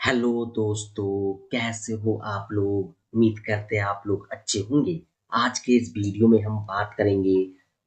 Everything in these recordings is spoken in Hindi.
हेलो दोस्तों, कैसे हो आप लोग। उम्मीद करते हैं आप लोग अच्छे होंगे। आज के इस वीडियो में हम बात करेंगे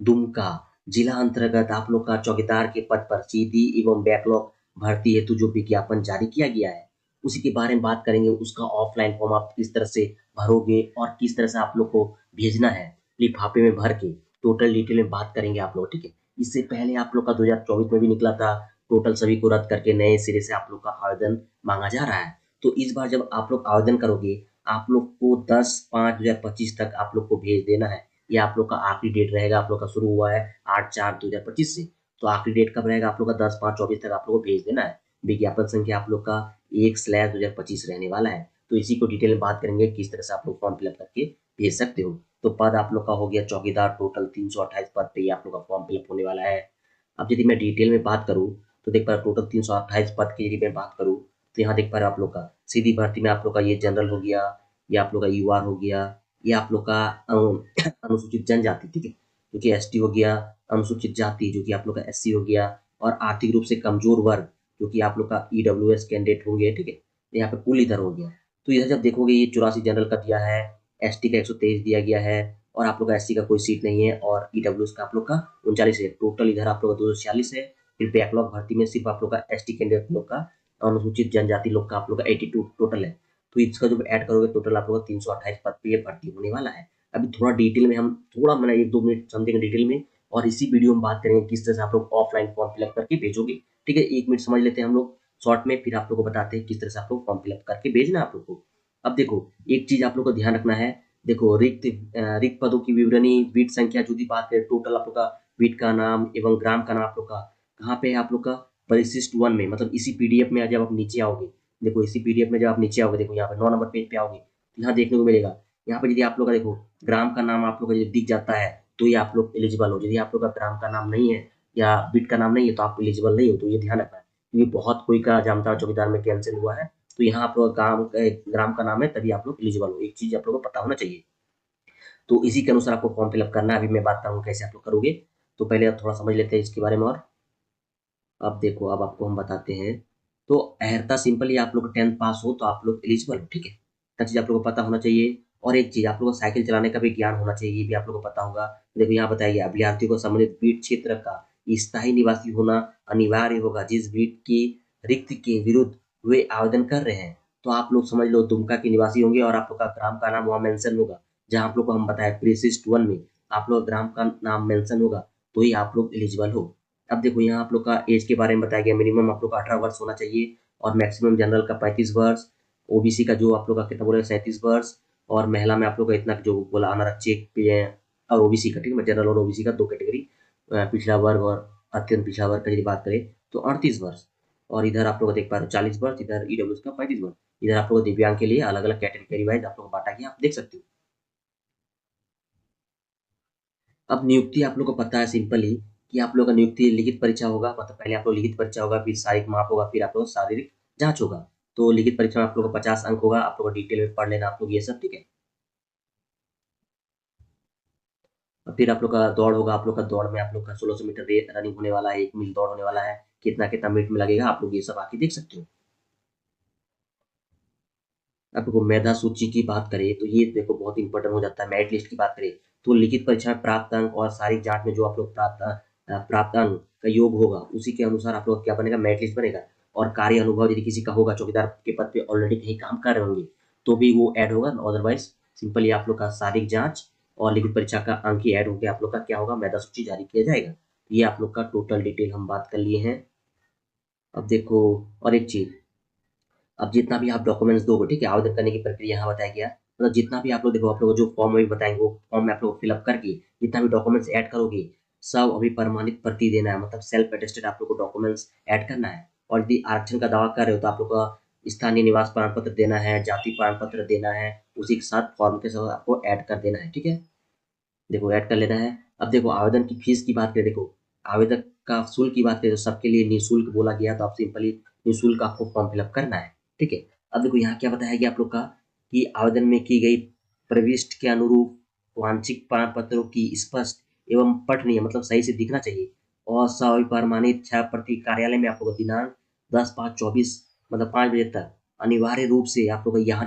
दुमका जिला अंतर्गत आप लोग का चौकीदार के पद पर सीधी एवं बैकलॉग भर्ती हेतु जो विज्ञापन जारी किया गया है उसी के बारे में बात करेंगे। उसका ऑफलाइन फॉर्म आप किस तरह से भरोगे और किस तरह से आप लोग को भेजना है लिफाफे में भर के, टोटल डिटेल में बात करेंगे आप लोग। ठीक है, इससे पहले आप लोग का 2024 में भी निकला था, टोटल सभी को रद्द करके नए सिरे से आप लोग का आवेदन मांगा जा रहा है। तो इस बार जब आप लोग आवेदन करोगे, आप लोग को 10/5/2025 तक आप लोग को भेज देना है। ये आप लोग का आखिरी डेट रहेगा। आप लोग का शुरू हुआ है 8/4/2025 से, तो आखिरी डेट कब रहेगा आप लोग का 10/5/24 तक आप लोग को भेज देना है। विज्ञापन संख्या आप लोग का 1/2025 रहने वाला है। तो इसी को डिटेल में बात करेंगे किस तरह से आप लोग फॉर्म फिलअप करके भेज सकते हो। तो पद आप लोग का हो गया चौकीदार, टोटल 328 पद पे ये आप लोग का फॉर्म फिलअप होने वाला है। अब यदि मैं डिटेल में बात करूँ तो देख पा रहे टोटल 328 पद की यदि मैं बात करूँ तो यहाँ देख पा रहे हो आप लोग का सीधी भर्ती में आप लोग का ये जनरल हो गया, ये आप लोग का युवा हो गया, ये आप लोग का अनुसूचित जनजाति, ठीक है, जो कि एसटी हो गया, अनुसूचित जाति जो कि आप लोग का एससी हो गया, और आर्थिक रूप से कमजोर वर्ग जो कि आप लोग का ईडब्ल्यूएस कैंडिडेट होंगे। ठीक है, यहाँ पे कुल इधर हो गया। तो इधर जब देखोगे ये 84 जनरल का दिया है, एसटी का 123 दिया गया है, और आप लोग का एससी का कोई सीट नहीं है, और ईडब्ल्यूएस का आप लोग का 39 है। टोटल इधर आप लोग का 246 है। फिर बैकलॉग भर्ती में सिर्फ आप लोग का एसटी कैंडिडेट लोग का, अनुसूचित जनजाति लोग का आप लोग का 82 टोटल है। तो इसका जो ऐड करोगे टोटल आप लोग का 328 पद पे ये भर्ती होने वाला है। अभी थोड़ा डिटेल में हम थोड़ा मैंने 1-2 मिनट समझेंगे डिटेल में, और इसी वीडियो में बात करेंगे किस तरह से आप लोग ऑफलाइन फॉर्म फिलअप करके भेजोगे। ठीक है, 1 मिनट समझ लेते हैं हम लोग शॉर्ट में, फिर आप लोग को बताते हैं किस तरह से आप लोग फॉर्म फिलअप करके भेजना है आप लोग को। अब देखो, एक चीज आप लोग को ध्यान रखना है। देखो, रिक्त पदों की विवरणी, बीट संख्या जो भी बात करें, टोटल आप लोग का बीट का नाम एवं ग्राम का नाम आप लोग का कहाँ पे है आप लोग का परिशिष्ट 1 में, मतलब इसी पीडीएफ में जब आप नीचे आओगे, देखो इसी पीडीएफ में जब आप नीचे आओगे, देखो यहाँ पे 9 नंबर पेज पे आओगे तो यहाँ देखने को मिलेगा। यहाँ पे यदि आप लोग का देखो ग्राम का नाम आप लोग का यदि दिख जाता है तो ये आप लोग एलिजिबल हो। यदि आप लोग का ग्राम का नाम नहीं है या बीट का नाम नहीं है तो आप एलिजिबल नहीं हो। तो ये ध्यान रखना है, क्योंकि बहुत कोई का जामताड़ा चौकीदार में कैंसिल हुआ है। तो यहाँ आप लोग ग्राम का नाम है तभी आप लोग एलिजिबल हो। एक चीज आप लोग को पता होना चाहिए। तो इसी के अनुसार आपको फॉर्म फिलअप करना है। अभी मैं बात करूँ कैसे आप लोग करोगे, तो पहले आप थोड़ा समझ लेते हैं इसके बारे में। और अब देखो, अब आपको हम बताते हैं। तो अहर्ता सिंपली आप लोग 10th पास हो तो आप लोग एलिजिबल हो। ठीक है, इतना चीज आप लोग को पता होना चाहिए। और एक चीज आप लोग को साइकिल चलाने का भी ज्ञान होना चाहिए, ये भी आप लोग को पता होगा। देखो यहाँ बताया गया, अभ्यर्थियों को संबंधित बीट क्षेत्र का स्थायी निवासी होना अनिवार्य होगा जिस बीट की रिक्त के विरुद्ध वे आवेदन कर रहे हैं। तो आप लोग समझ लो दुमका के निवासी होंगे, और आप लोग का ग्राम का नाम वहाँ मेंशन होगा जहाँ आप लोग को हम बताया प्रीसिस्ट 1 में आप लोग ग्राम का नाम मेंशन होगा, तो ही आप लोग एलिजिबल हो। अब देखो यहाँ आप लोग का एज के बारे में बताया गया, मिनिमम आप लोग का 18 वर्ष होना चाहिए, और मैक्सिमम जनरल का 35 वर्ष, ओबीसी का जो आप लोग का कितना बोले 37 वर्ष, और महिला में आप लोग का इतना जो बोला अनारक्षित और ओबीसी का, ठीक है, जनरल और ओबीसी का 2 कैटेगरी, पिछड़ा वर्ग और अत्यंत पिछड़ा वर्ग का यदि बात करें तो 38 वर्ष। और इधर आप लोग देख पा रहे हो 40 वर्ष, इधर ईडब्ल्यू का 35 वर्ष। इधर आप लोग दिव्यांग के लिए अलग अलग कैटेगरी वाइज आप लोग को बांटा गया, आप देख सकते हो। अब नियुक्ति आप लोग को पता है सिंपल ही, कि आप लोग का नियुक्ति लिखित परीक्षा होगा। मतलब पहले आप लोग लिखित परीक्षा होगा, फिर शारीरिक माप होगा, फिर आप लोग शारीरिक जांच होगा। तो लिखित परीक्षा में आप लोग को 50 अंक होगा। आप लोग को डिटेल में पढ़ लेना आप लोग ये सब, ठीक है। और फिर आप लोग का दौड़ होगा। आप लोग का दौड़ में आप लोग का 1600 मीटर रनिंग होने वाला है, 1 मील दौड़ होने वाला है। कितना कितना मिनट में लगेगा आप लोग ये सब आके देख सकते हो। आप लोग को मेधा सूची की बात करें तो ये देखो बहुत इंपॉर्टेंट हो जाता है। मेरिट लिस्ट की बात करें तो लिखित परीक्षा में प्राप्त अंक और शारीरिक जांच में जो आप लोग प्राप्त अंक का योग होगा उसी के अनुसार आप लोग क्या बनेगा, मेरिट लिस्ट बनेगा। और कार्य अनुभव यदि किसी का होगा, चौकीदार के पद पे ऑलरेडी कहीं काम कर रहे होंगे, तो भी वो ऐड होगा। अदरवाइज सिंपली आप लोग का शारीरिक जांच और लिखित परीक्षा का अंक ही ऐड होकर आप लोग का क्या होगा, मेधा सूची जारी किया जाएगा। ये आप लोग का टोटल डिटेल हम बात कर लिए हैं। अब देखो, और एक चीज, अब जितना भी आप डॉक्यूमेंट्स दोगे, ठीक है, आवेदन करने की प्रक्रिया यहाँ बताया गया। मतलब जितना भी आप लोग देखो, आप लोग जो फॉर्म में बताएंगे वो फॉर्म में आप लोग फिलअप करके जितना भी डॉक्यूमेंट्स ऐड करोगे, सब अभी प्रमाणित प्रति देना है। मतलब सेल्फ अटेस्टेड आप लोग को डॉक्यूमेंट्स ऐड करना है। और यदि आरक्षण का दावा कर रहे हो तो आप लोग का स्थानीय निवास प्रमाण पत्र देना है, जाति प्रमाण पत्र देना है, उसी के साथ फॉर्म के साथ आपको ऐड कर देना है। ठीक है, देखो ऐड कर लेना है। अब देखो आवेदन की फीस की बात करें, देखो आवेदक का शुल्क की बात करें तो सबके लिए निःशुल्क बोला गया, तो आप सिंपली निःशुल्क आपको फॉर्म फिलअप करना है। ठीक है, अब देखो यहाँ क्या बताया गया आप लोग का, कि आवेदन में की गई प्रविष्टि के अनुरूप वांछित प्रमाण पत्रों की स्पष्ट एवं पठनीय, मतलब सही से दिखना चाहिए, और सविप्रमाणित 6 प्रति कार्यालय में आपको दिनांक 10/5/24 मतलब 5 बजे तक अनिवार्य रूप से आप लोग यहाँ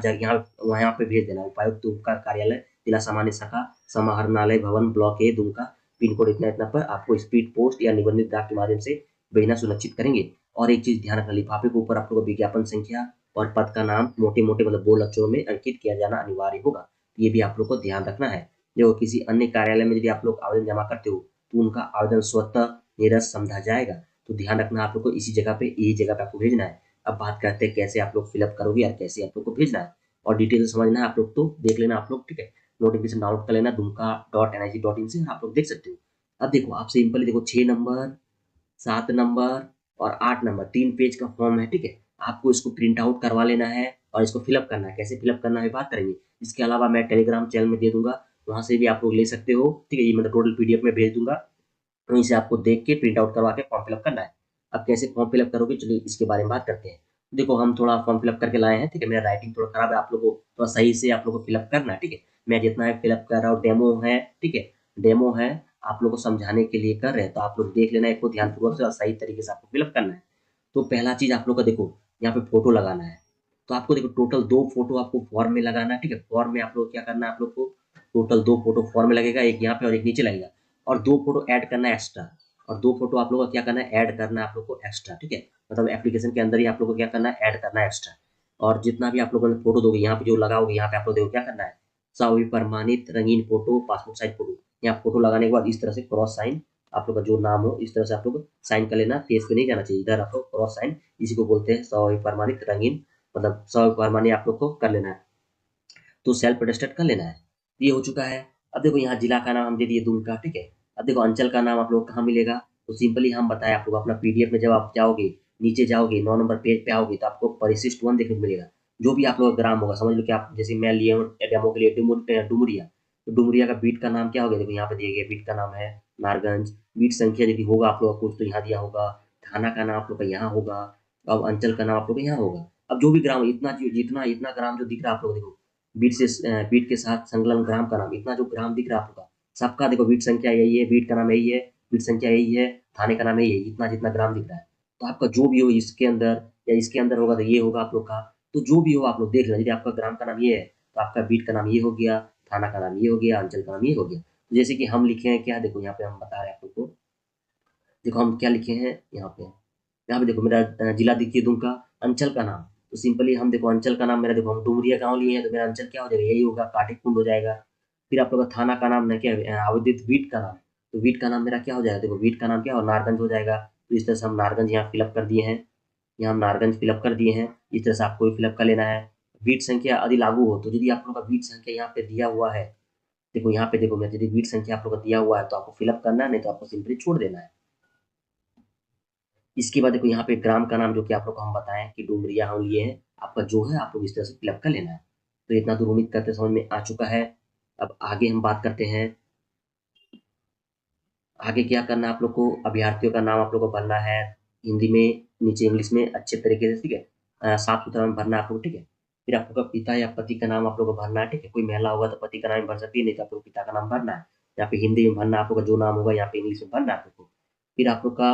पे भेज देना। उपायुक्त दुमका कार्यालय, जिला सामान्य शाखा, समाहरणालय भवन, ब्लॉक ए, दुमका, पिन कोड इतना इतना पर आपको स्पीड पोस्ट या निबंधित डाक के माध्यम से भेजना सुनिश्चित करेंगे। और एक चीज ध्यान रखना, लिफाफे के ऊपर आप लोग विज्ञापन संख्या और पद का नाम मोटे मोटे मतलब बोल्ड अक्षरों में अंकित किया जाना अनिवार्य होगा। ये भी आप लोग को ध्यान रखना है। जो किसी अन्य कार्यालय में यदि आप लोग आवेदन जमा करते हो तो उनका आवेदन स्वतः निरस्त समझा जाएगा। तो ध्यान रखना आप लोग को इसी जगह पे, यही जगह पे आपको भेजना है। अब बात करते हैं कैसे आप लोग फिलअप करोगे और कैसे आप लोग को भेजना है, और डिटेल समझना है आप लोग तो देख लेना आप लोग, ठीक है। नोटिफिकेशन डाउनलोड कर लेना dumka.nic.in से, आप लोग देख सकते हो। अब देखो आप सिंपली देखो 6 नंबर, 7 नंबर और 8 नंबर 3 पेज का फॉर्म है, ठीक है। आपको इसको प्रिंट आउट करवा लेना है और इसको फिलअप करना है। कैसे फिलअप करना है बात करेंगे। इसके अलावा मैं टेलीग्राम चैनल में दे दूंगा, वहां से भी आप लोग ले सकते हो, ठीक है। ये मतलब टोटल पीडीएफ में भेज दूंगा, वहीं से आपको देख के प्रिंट आउट करवा के फॉर्म फिलअप करना है। अब कैसे फॉर्म फिलअप करोगे, चलिए इसके बारे में बात करते हैं। देखो हम थोड़ा फॉर्म फिलअप करके लाए हैं, ठीक है। मेरा राइटिंग थोड़ा खराब है, आप लोगों को थोड़ा सही से आप लोगों को फिलअप करना है, ठीक है। मैं जितना है फिलअप कर रहा हूँ, डेमो है, ठीक है। डेमो है, आप लोग को समझाने के लिए कर रहे हैं, तो आप लोग देख लेना इसको ध्यानपूर्वक से और सही तरीके से आपको फिलअप करना है। तो पहला चीज आप लोग का देखो, यहाँ पे फोटो लगाना है। तो आपको देखो टोटल 2 फोटो आपको फॉर्म में लगाना है, ठीक है। फॉर्म में आप लोग क्या करना है, आप लोग को टोटल 2 फोटो फॉर्म में लगेगा, एक यहाँ पे और एक नीचे लगेगा। और 2 फोटो ऐड करना है एक्स्ट्रा, और 2 फोटो आप लोग को क्या करना है, ऐड करना है आप लोग को एक्स्ट्रा, ठीक है। मतलब एप्लीकेशन के अंदर ही आप लोग को क्या करना है, ऐड करना है एक्स्ट्रा। और जितना भी आप लोगों ने फोटो दोगे, यहाँ पे जो लगाओगे, यहाँ पे आप लोग देखो क्या करना है, प्रमाणित रंगीन फोटो, पासपोर्ट साइज फोटो। यहाँ फोटो लगाने के बाद इस तरह से क्रॉस साइन, आप लोग का जो नाम हो इस तरह से आप लोग साइन कर लेना, पेज पे नहीं जाना चाहिए, इधर आप लोग क्रॉस साइन, इसी को बोलते हैं प्रमाणित रंगीन, मतलब प्रमाणित आप लोग को कर लेना है। तो सेल्फ अटेस्टेड कर लेना है। ये हो चुका है। अब देखो यहाँ जिला का नाम हम दे दिए दुमका, ठीक है। अब देखो अंचल का नाम आप लोग कहाँ मिलेगा, तो सिंपली हम बताएं आप लोग अपना पीडीएफ में, जब आप जाओगे नीचे जाओगे 9 नंबर पेज पे आओगे तो आपको परिशिष्ट 1 देखने को मिलेगा। जो भी आप लोग का ग्राम होगा, समझ लो कि आप जैसे मैं लिए हूँ डेमो के लिए डुमरिया, तो डुमरिया का बीट का नाम क्या होगा, देखो यहाँ पे दिया गया बीट का नाम है नारगंज। बीट संख्या यदि होगा आप लोग का कुछ तो यहाँ दिया होगा। थाना का नाम आप लोग का यहाँ होगा। अब अंचल का नाम आप लोग का यहाँ होगा। अब जो भी ग्राम, इतना जितना इतना ग्राम जो दिख रहा है आप लोग देखो, बीट के साथ संलग्न ग्राम का नाम, इतना जो ग्राम दिख रहा है आपका सबका, देखो बीट संख्या यही है, बीट का नाम यही है, बीट संख्या यही है, थाने का नाम यही है, इतना जितना ग्राम दिख रहा है। तो आपका जो भी हो इसके अंदर या इसके अंदर होगा तो ये होगा आप लोग का। तो जो भी हो आप लोग देख लेना, यदि आपका ग्राम का नाम ये है तो आपका बीट का नाम ये हो गया, थाना का नाम ये हो गया, अंचल का नाम ये हो गया। तो जैसे कि हम लिखे हैं क्या, देखो यहाँ पे हम बता रहे हैं आप लोग को, देखो हम क्या लिखे हैं यहाँ पे। यहाँ पे देखो मेरा जिला देखिए दुमका, अंचल का नाम, तो सिंपली हम देखो अंचल का नाम मेरा, देखो हम डुमरिया गांव लिए हैं तो मेरा अंचल क्या हो जाएगा, यही होगा, काटे कुंड हो जाएगा। फिर आप लोग का थाना का नाम ना क्या है, अवैधिक वीट का नाम, तो वीट का नाम मेरा क्या हो जाएगा, देखो वीट का नाम क्या हो, नारगंज हो जाएगा। तो इस तरह से हम नारगंज यहाँ फिलअप कर दिए हैं, यहाँ हम नारगंज फिलअप कर दिए हैं। इस तरह से आपको भी फिलअप कर लेना है। वीट संख्या यदि लागू हो, तो यदि आप लोग का वीट संख्या यहाँ पे दिया हुआ है, देखो यहाँ पे देखो मेरा यदि वीट संख्या आप लोग का दिया हुआ है तो आपको फिलअप करना है, नहीं तो आपको सिंपली छोड़ देना है। इसके बाद देखो यहाँ पे ग्राम का नाम जो कि आप लोग को हम बताएं कि डुमरिया हम लिए हैं, आपका जो है आप लोग इस तरह से फिलअप कर लेना है। तो इतना तो उम्मीद करते समझ में आ चुका है। अब आगे हम बात करते हैं, आगे क्या करना है आप लोग को। अभ्यर्थियों का नाम आप लोग को भरना है हिंदी में, नीचे इंग्लिश में अच्छे तरीके से, ठीक है। साफ सुथरा में भरना है आप लोग, ठीक है। फिर आप लोग का पिता या पति का नाम आप लोग को भरना है, ठीक है। कोई महिला होगा तो पति का नाम भर सकती है, नहीं तो आप लोग पिता का नाम भरना है। यहाँ पे हिंदी में भरना है आप लोग का जो नाम होगा, यहाँ पे इंग्लिश में भरना है आप लोग को। फिर आप लोग का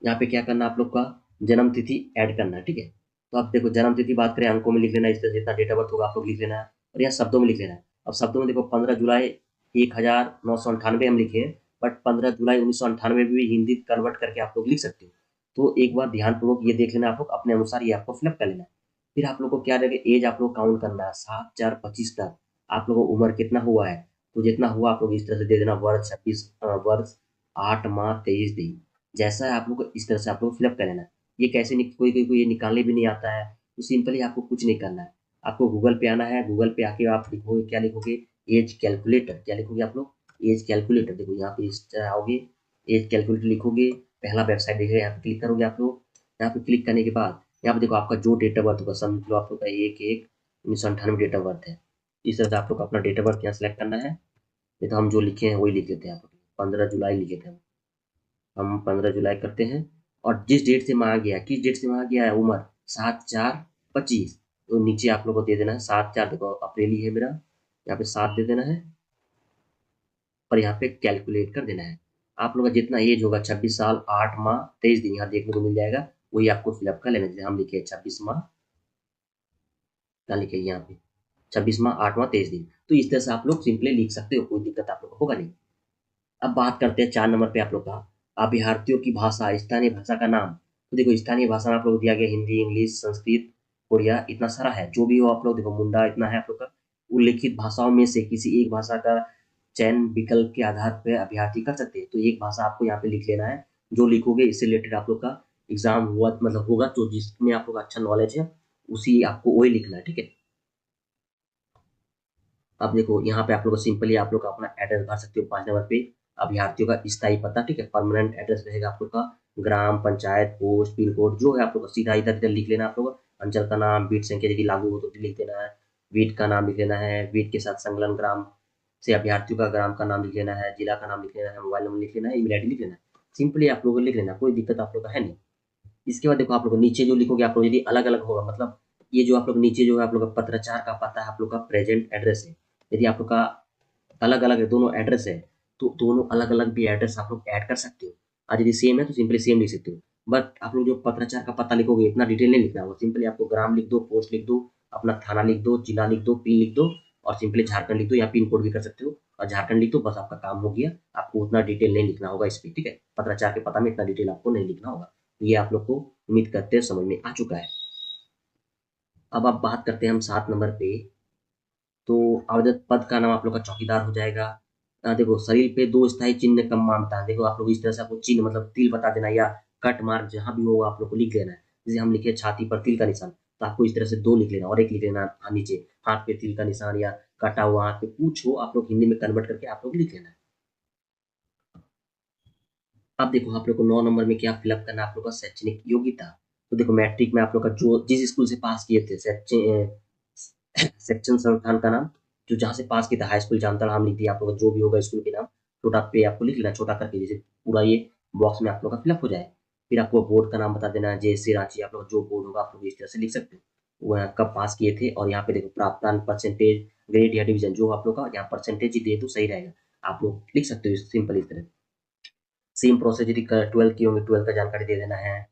यहाँ पे क्या करना है, आप लोग का जन्म तिथि ऐड करना है, ठीक है। तो आप देखो जन्म तिथि बात करें अंकों में लिख लेना, इस तरह जितना डेट ऑफ बर्थ होगा आप लोग लिख लेना है, और यहाँ शब्दों में लिख लेना है। अब शब्दों में देखो 15 जुलाई 1998 हम लिखे हैं, बट 15 जुलाई 1998 में भी हिंदी कन्वर्ट करके आप लोग लिख सकते हो। तो एक बार ध्यानपूर्वक ये देख लेना आप लोग, अपने अनुसार ये आपको फिलअप कर लेना है। फिर आप लोग को क्या रहेगा, एज आप लोग काउंट करना है 7/4/25 तक। आप लोगों को उम्र कितना हुआ है, तो जितना हुआ आप लोग इस तरह से दे देना, वर्ष 26 वर्ष 8 माह 23 दिन। जैसा है आप लोग को इस तरह से आप लोग फिलअप कर लेना है। ये कैसे कोई कोई को ये निकालने भी नहीं आता है, तो सिंपली आपको कुछ नहीं करना है। आपको गूगल पे आना है, गूगल पे आके आप लिखोगे, क्या लिखोगे, एज कैलकुलेटर, क्या लिखोगे आप लोग, एज कैलकुलेटर। देखो यहाँ पे इस तरह आओगे, एज कैलकुलेटर लिखोगे, पहला वेबसाइट दिखेगा, यहाँ पे क्लिक करोगे आप लोग। यहाँ पे क्लिक करने के बाद यहाँ पे देखो आपका जो डेट ऑफ बर्थ होगा, समझ लो आप लोग का 1/1/1998 डेट ऑफ बर्थ है। इस तरह से आप लोग अपना डेट ऑफ बर्थ यहाँ सेलेक्ट करना है। नहीं तो हम जो लिखे हैं वही लिख लेते हैं, आप 15 जुलाई लिखे थे हम 15 जुलाई करते हैं। और जिस डेट से मांगा गया, किस डेट से मांगा गया है उम्र, 7/4/25, तो नीचे आप लोग को दे देना है 7/4, देखो अप्रैल ही है मेरा, यहाँ पे 7 दे देना है और यहाँ पे कैलकुलेट कर देना है। आप लोग का जितना एज होगा 26 साल 8 माह 23 दिन यहाँ देखने को मिल जाएगा, वही आपको फिलअप कर लेना। जैसे हम लिखे 26 माह क्या लिखे यहाँ पे 26वां 8वां 23 दिन। तो इस तरह से आप लोग सिंपली लिख सकते हो, कोई दिक्कत आप लोग को होगा नहीं। अब बात करते हैं 4 नंबर पे आप लोग का अभ्यर्थियों की भाषा, स्थानीय भाषा का नाम। तो देखो स्थानीय भाषा में आप लोग को दिया गया हिंदी, इंग्लिश, संस्कृत, उड़िया, इतना सारा है। जो भी हो आप लोग देखो मुंडा इतना है आप लोग का। उल्लिखित भाषाओं में से किसी एक भाषा का चयन विकल्प के आधार पर अभ्यर्थी कर सकते हैं। तो एक भाषा आपको यहाँ पे लिख लेना है। जो लिखोगे इससे रिलेटेड आप लोग का एग्जाम हुआ मतलब होगा, तो जिसमें आप लोग का अच्छा नॉलेज है उसी आपको वही लिखना है, ठीक है। अब देखो यहाँ पे आप लोग सिंपली आप लोग अपना एड्रेस भर सकते हो 5 नंबर पे। अभ्यर्थियों का स्थायी पता, ठीक है, परमानेंट एड्रेस रहेगा आप लोग का। ग्राम पंचायत, पोस्ट, पिन कोड जो है आप लोग का सीधा इधर इधर लिख लेना आप लोग। अंचल का नाम, बीट संख्या यदि लागू हो तो लिख देना है। वीट का नाम लिख लेना है। वीट के साथ संलग्न ग्राम से अभ्यर्थियों का ग्राम का नाम लिख लेना है। जिला का नाम लिख लेना है। मोबाइल नंबर लिख लेना है। ईमेल आईडी लिख लेना है। सिंपली आप लोग को लिख लेना, कोई दिक्कत आप लोग का है नहीं। इसके बाद देखो आप लोग नीचे जो लिखोगे आप लोग यदि अलग अलग होगा, मतलब ये जो आप लोग नीचे जो है आप लोग का पत्राचार का पता है, आप लोग का प्रेजेंट एड्रेस है। यदि आप लोग का अलग अलग है, दोनों एड्रेस है, तो दोनों अलग अलग भी एड्रेस आप लोग ऐड कर सकते हो। आज यदि सेम है तो सिंपली सेम लिख सकते हो। बट आप लोग जो पत्राचार का पता लिखोगे इतना डिटेल नहीं लिखना होगा। सिंपली आपको ग्राम लिख दो, पोस्ट लिख दो, अपना थाना लिख दो, जिला लिख दो, पिन लिख दो, और सिंपली झारखंड लिख दो या पिन कोड भी कर सकते हो और झारखंड लिख दो, बस आपका काम हो गया। आपको उतना डिटेल नहीं लिखना होगा इस पे, ठीक है। पत्राचार के पता में इतना डिटेल आपको नहीं लिखना होगा। ये आप लोग को उम्मीद करते हैं समझ में आ चुका है। अब आप बात करते हैं हम 7 नंबर पे। तो आवेदक पद का नाम आप लोग का चौकीदार हो जाएगा। देखो शरीर पे दो स्थायी चिन्ह कम मानता है। देखो आप लोग इस तरह से आपको चिन्ह मतलब तिल बता देना या कट मार्क जहां भी होगा आप लोग को लिख लेना है। जैसे हम लिखे छाती पर तिल का निशान, तो आपको इस तरह से दो लिख लेना और एक लिख लेना नीचे हाथ पे तिल का निशान या कटा हुआ हाथ पे कुछ हो आप लोग हिंदी में कन्वर्ट करके आप लोग लिख लेना है। अब देखो आप लोग को 9 नंबर में क्या फिलअप करना है, आप लोग का शैक्षणिक योग्यता। तो देखो मैट्रिक में आप लोग का जो जिस स्कूल से पास किए थे सेक्शन संस्थान का नाम, जो जहाँ से पास किया था, हाई स्कूल जामताड़ा हम लिख दिया। आप लोग का जो भी होगा स्कूल के नाम छोटा पे आपको लिख लेना, छोटा करके, जैसे पूरा ये बॉक्स में आप लोग का फिलअप हो जाए। फिर आपको बोर्ड का नाम बता देना है, जैसे रांची आप लोग जो बोर्ड होगा आप लोग इस तरह से लिख सकते हो वो कब पास किए थे। और यहाँ पे देखो प्राप्तांक, परसेंटेज, ग्रेड या डिवीजन जो आप लोग का यहाँ परसेंटेज ही दे तो सही रहेगा, आप लोग लिख सकते हो सिंपल इस तरह। सेम प्रोसेस यदि 12 की होंगे 12 का जानकारी दे देना है।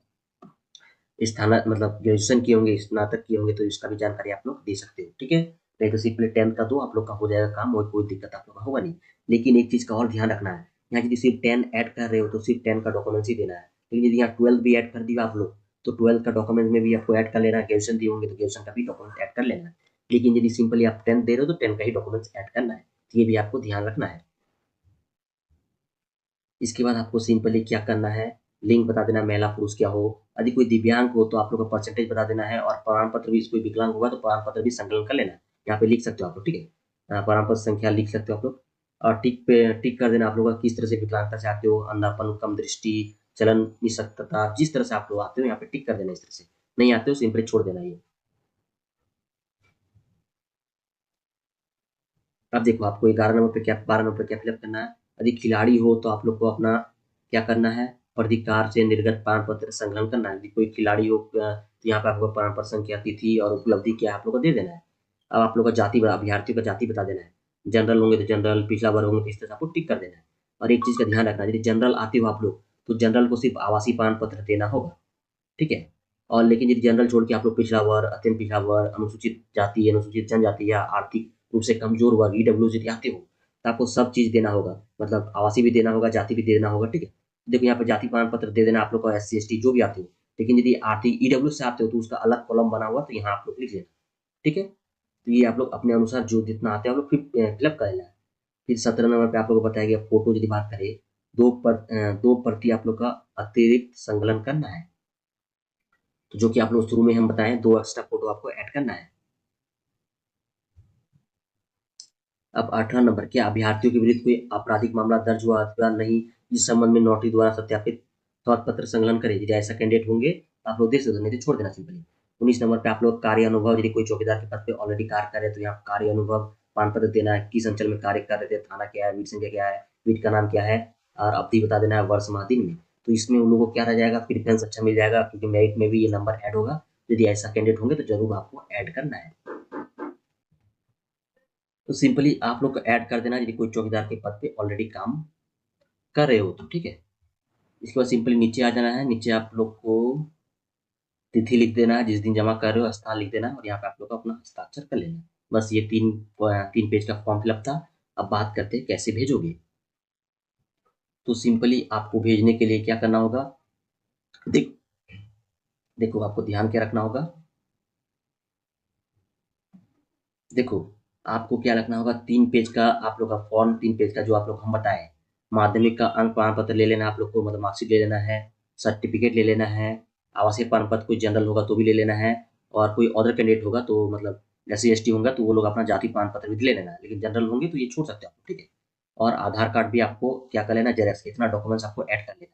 स्थाना मतलब ग्रेजुएशन किए होंगे, स्नातक किए होंगे तो इसका भी जानकारी आप लोग दे सकते हो, ठीक है। नहीं तो सिंपली 10th का दो, आप लोग का हो जाएगा काम और कोई दिक्कत आप लोग का होगा नहीं। लेकिन एक चीज का और ध्यान रखना है, यहाँ यदि सिर्फ 10 ऐड कर रहे हो तो सिर्फ 10 का डॉक्यूमेंट्स ही देना है। लेकिन यदि यहाँ 12 भी ऐड कर दिया आप लोग तो 12 का डॉक्यूमेंट में भी आपको ऐड कर लेना है। ग्रेजुएशन दिए होंगे तो ग्रेजुएशन का भी डॉक्यूमेंट ऐड कर लेना है। लेकिन यदि सिंपली आप 10 दे रहे हो तो 10 का ही डॉक्यूमेंट्स ऐड करना है, तो ये भी आपको ध्यान रखना है। इसके बाद आपको सिंपली क्या करना है, लिंग बता देना, महिला पुरुष क्या हो। यदि कोई दिव्यांग हो तो आप लोग का परसेंटेज बता देना है, और प्रमाण पत्र भी, कोई विकलांग होगा तो प्रमाण पत्र भी संकलन कर लेना है। यहाँ पे लिख सकते हो आप लोग, ठीक है। प्रमाण पत्र संख्या लिख सकते हो आप लोग। और टिक पे टिक कर देना आप लोग का किस तरह से विकलांगता से आते हो, अंधापन, कम दृष्टि, चलन निशक्तता, जिस तरह से आप लोग आते हो यहाँ पे टिक कर देना। इस तरह से नहीं आते हो सिंपली छोड़ देना ये। अब देखो आपको 11 नंबर पे क्या, 12 नंबर पे क्या फिलअप करना है। यदि खिलाड़ी हो तो आप लोग को अपना क्या करना है, प्राधिकार से निर्गत प्रमाण पत्र संकलन करना है। यदि कोई खिलाड़ी हो तो यहाँ पे आपको प्रमाण पत्र संख्या, तिथि और उपलब्धि क्या है आप लोग को दे देना है। अब आप लोग का जाति, अभ्यर्थियों का जाति बता देना है। जनरल होंगे तो जनरल, पिछड़ा वर्ग होंगे तो इस तरह से आपको टिक कर देना है। और एक चीज का ध्यान रखना है, यदि जनरल आते हो आप लोग तो जनरल को सिर्फ आवासीय प्रमाण पत्र देना होगा, ठीक है। और लेकिन यदि जनरल छोड़ के आप लोग पिछड़ा वर्ग, अत्यंत पिछड़ा वर्ग, अनुसूचित जाति, अनुसूचित जनजाति या आर्थिक रूप से कमजोर वर्ग, ईडब्ल्यू यदि आते हो तो आपको सब चीज देना होगा, मतलब आवासीय भी देना होगा, जाति भी देना होगा, ठीक है। देखो यहाँ पे जाति प्रमाण पत्र दे देना आप लोग को, SC ST जो भी आते हो। लेकिन यदि आर्थिक ईडब्ल्यू से आते हो तो उसका अलग कॉलम बना हुआ तो यहाँ आप लोग लिख लेना, ठीक है। तो ये आप लोग अपने अनुसार जो जितना आते हैं आप लोग फिलअप कर लेना है। फिर 17 नंबर पे आप लोग को बताया गया फोटो यदि बात करें, दो प्रति आप लोग का अतिरिक्त संकलन करना है। तो जो कि आप लोग शुरू में हम बताएं, 2 एक्स्ट्रा फोटो आपको ऐड करना है। अब 18 नंबर, क्या अभ्यर्थियों के विरुद्ध कोई आपराधिक मामला दर्ज हुआ अथवा नहीं, इस संबंध में नोटरी द्वारा सत्यापित पत्र संकलन करें। यदि ऐसा कैंडिडेट होंगे तो आप लोग देख सकते हो, नहीं तो छोड़ देना सिंपली। 19 नंबर पे आप लोग कार्य अनुभव, यदि कोई चौकीदार के पद पे ऑलरेडी कार्य कर रहे तो यहाँ कार्य अनुभव प्रमाण पत्र देना है। किस अंचल में कार्य कर रहे थे, थाना क्या है, वीट संख्या क्या है, वीट का नाम क्या है, और अवधि बता देना है, वर्ष माह दिन में। तो इसमें उन लोगों को क्या रह जाएगा, प्रेफरेंस अच्छा मिल जाएगा, क्योंकि मेरिट में भी ये नंबर ऐड होगा। यदि ऐसा कैंडिडेट होंगे तो जरूर आपको ऐड करना है। तो सिंपली आप लोग को ऐड कर देना यदि कोई चौकीदार के पद पे ऑलरेडी काम कर रहे हो तो, ठीक है। इसके बाद सिंपली नीचे आ जाना है। नीचे आप लोग को तिथि लिख देना है, जिस दिन जमा कर रहे हो, स्थान लिख देना है और यहाँ पे आप लोग अपना हस्ताक्षर कर लेना है। बस ये तीन पेज का फॉर्म फिलअप था। अब बात करते हैं कैसे भेजोगे। तो सिंपली आपको भेजने के लिए क्या करना होगा, देखो आपको ध्यान क्या रखना होगा। देखो आपको क्या रखना होगा, 3 पेज का आप लोग का फॉर्म, 3 पेज का जो आप लोग हम बताए। माध्यमिक का अंक प्रमाण पत्र ले लेना आप लोग को, मतलब मार्कशीट ले लेना है, सर्टिफिकेट ले लेना है, आवासीय प्रमाण पत्र कोई जनरल होगा तो भी ले लेना है, और कोई अदर कैंडिडेट होगा तो मतलब जैसे ST होगा तो वो लोग अपना जाति प्रमाण पत्र भी ले लेना है, लेकिन जनरल होंगे तो ये छोड़ सकते हो आप, ठीक है। और आधार कार्ड भी आपको क्या कर लेना, जेरॉक्स, इतना डॉक्यूमेंट्स आपको ऐड कर लेना है।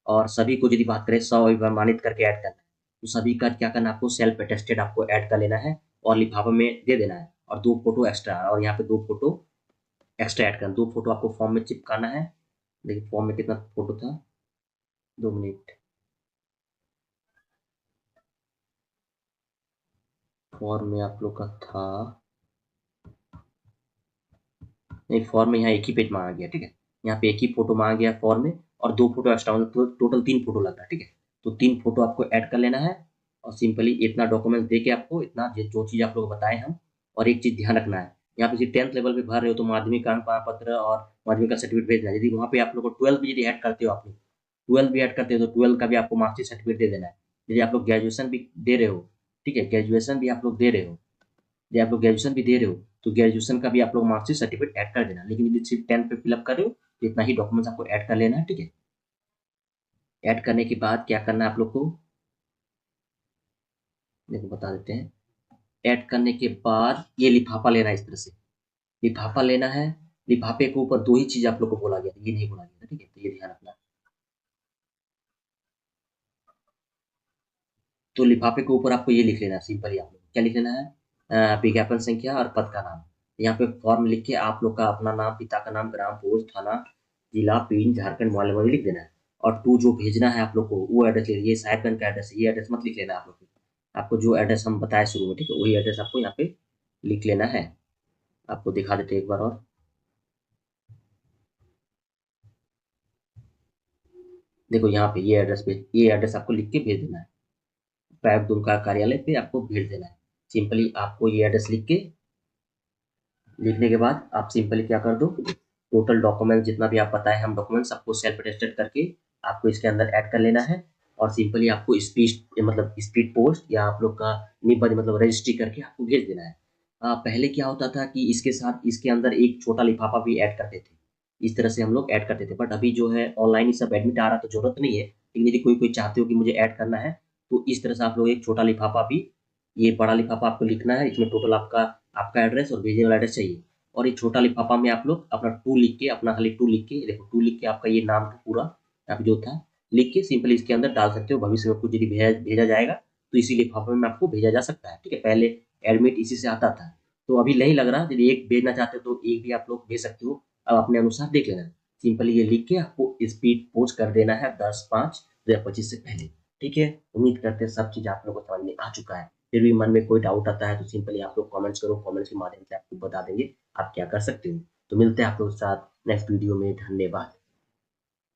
और सभी को यदि बात करें प्रमाणित करके ऐड करना है, तो सभी का क्या करना है, आपको सेल्फ अटेस्टेड आपको ऐड कर लेना है और लिफाफे में दे देना है। और 2 फोटो एक्स्ट्रा, और यहाँ पे 2 फोटो एक्स्ट्रा ऐड करना, 2 फोटो आपको फॉर्म में चिपकाना है। देखिए फॉर्म में कितना फोटो था, 2 मिनट। फॉर्म में आप लोग का था, नहीं फॉर्म में यहाँ एक ही पेज मांगा गया, ठीक है। यहाँ पे एक ही फोटो मांगा गया फॉर्म में, और 2 फोटो एक्स्ट्रा, मतलब टोटल 3 फोटो लग रहा है, ठीक है। तो 3 फोटो आपको ऐड कर लेना है और सिंपली इतना डॉक्यूमेंट दे के आपको इतना जो चीज़ आप लोग बताए हम। और एक चीज़ ध्यान रखना है, यहाँ पे 10th लेवल पे भर रहे हो तो माध्यमिक का अंक प्रमाण पत्र और माध्यमिक का सर्टिफिकेट भेजना है। यदि वहाँ पे आप लोग को 12 भी यदि ऐड करते हो, आप लोग 12 भी ऐड करते हो तो 12 का भी आपको मार्कशीट सर्टिफिकेट दे देना है। यदि आप लोग ग्रेजुएशन भी दे रहे हो, ठीक है, ग्रेजुएशन भी आप लोग दे रहे हो, यदि आप लोग ग्रेजुएशन भी दे रहे हो तो ग्रेजुएशन का भी आप लोग मार्कशीट सर्टिफिकेट ऐड कर देना। लेकिन यदि सिर्फ 10 पे फिलअप कर रहे हो तो इतना ही डॉक्यूमेंट्स आपको ऐड कर लेना है, ठीक है। ऐड करने के बाद क्या करना है आप लोग को, देखो बता देते हैं। ऐड करने के बाद ये लिफाफा लेना है, इस तरह से लिफाफा लेना है। लिफाफे के ऊपर 2 ही चीज आप लोग को बोला गया, ये नहीं बोला गया था, ठीक है, तो ये ध्यान रखना। तो लिफाफे के ऊपर आपको ये लिख लेना है, सिंपली आप लोग क्या लिख लेना है, विज्ञापन संख्या और पद का नाम। यहाँ पे फॉर्म लिख के आप लोग का अपना नाम, पिता का नाम, ग्राम पोस्ट, थाना, जिला, पिन, झारखंड, मोबाइल नंबर लिख देना है। और टू जो भेजना है आप लोग को वो एड्रेस लिख, ये साहेबगंज का एड्रेस है, ये एड्रेस मत लिख लेना आप लोग को। आपको जो एड्रेस हम बताए शुरू में, ठीक है, वही एड्रेस आपको यहाँ पे लिख लेना है। आपको दिखा देते हैं एक बार और। देखो यहाँ पे ये एड्रेस आपको लिख के भेज देना है। प्राइवेट दुमका कार्यालय पे आपको भेज देना है। सिंपली आपको ये एड्रेस लिखने के बाद आप सिंपली क्या कर दो, टोटल डॉक्यूमेंट जितना भी आप बताए हम डॉक्यूमेंट्स आपको सेल्फ अटेस्टेड करके आपको इसके अंदर ऐड कर लेना है। और सिंपली आपको स्पीड पोस्ट या आप लोग का निबंध मतलब रजिस्ट्री करके आपको भेज देना है। पहले क्या होता था कि इसके साथ इसके अंदर एक छोटा लिफाफा भी ऐड करते थे, इस तरह से हम लोग ऐड करते थे। बट अभी जो है ऑनलाइन ही सब एडमिट आ रहा तो जरूरत नहीं है, लेकिन यदि कोई कोई चाहते हो कि मुझे ऐड करना है तो इस तरह से आप लोग एक छोटा लिफाफा भी, ये बड़ा लिफाफा आपको लिखना है, इसमें टोटल आपका आपका एड्रेस और भेजने वाला एड्रेस चाहिए। और एक छोटा लिफाफा में आप लोग अपना टू लिख के, अपना खाली टू लिख के, देखो टू लिख के आपका ये नाम था पूरा, आप जो था लिख के सिंपली इसके अंदर डाल सकते हो। भविष्य में कुछ यदि भेजा जाएगा तो इसी लिफाफे में आपको भेजा जा सकता है, ठीक है। पहले एडमिट इसी से आता था, तो अभी नहीं लग रहा, यदि एक भेजना चाहते हो तो एक भी आप लोग भेज सकते हो। अब अपने अनुसार देख लेना। सिंपली ये लिख के आपको स्पीड पोस्ट कर देना है 10/5/2025 से पहले, ठीक है। उम्मीद करते हैं सब चीज आप लोगों को समझ में आ चुका है। फिर भी मन में कोई डाउट आता है तो सिंपली आप लोग कमेंट्स करो, कमेंट्स के माध्यम से आपको बता देंगे आप क्या कर सकते हो। तो मिलते हैं आप लोगों के साथ नेक्स्ट वीडियो में। धन्यवाद।